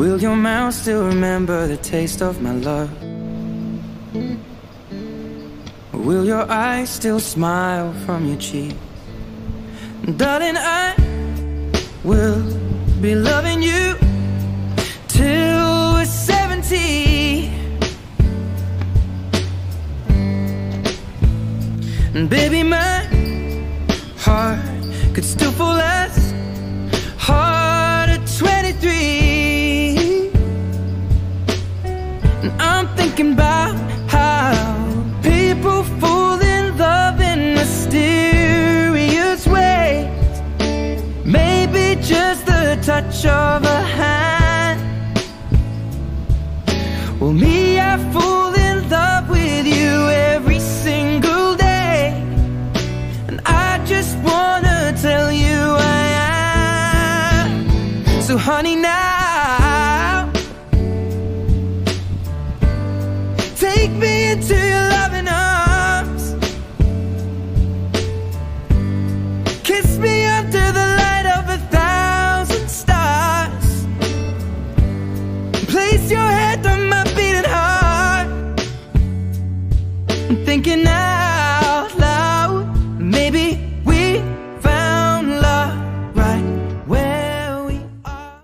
Will your mouth still remember the taste of my love? Will your eyes still smile from your cheek? Darling, I will be loving you till we're 70. And baby, my heart could still fall as hard at 23. And I'm thinking about how people fall in love in mysterious ways. Maybe just the touch of a hand. Well, me, I fall in love with you every single day. And I just wanna tell you I am. So honey, now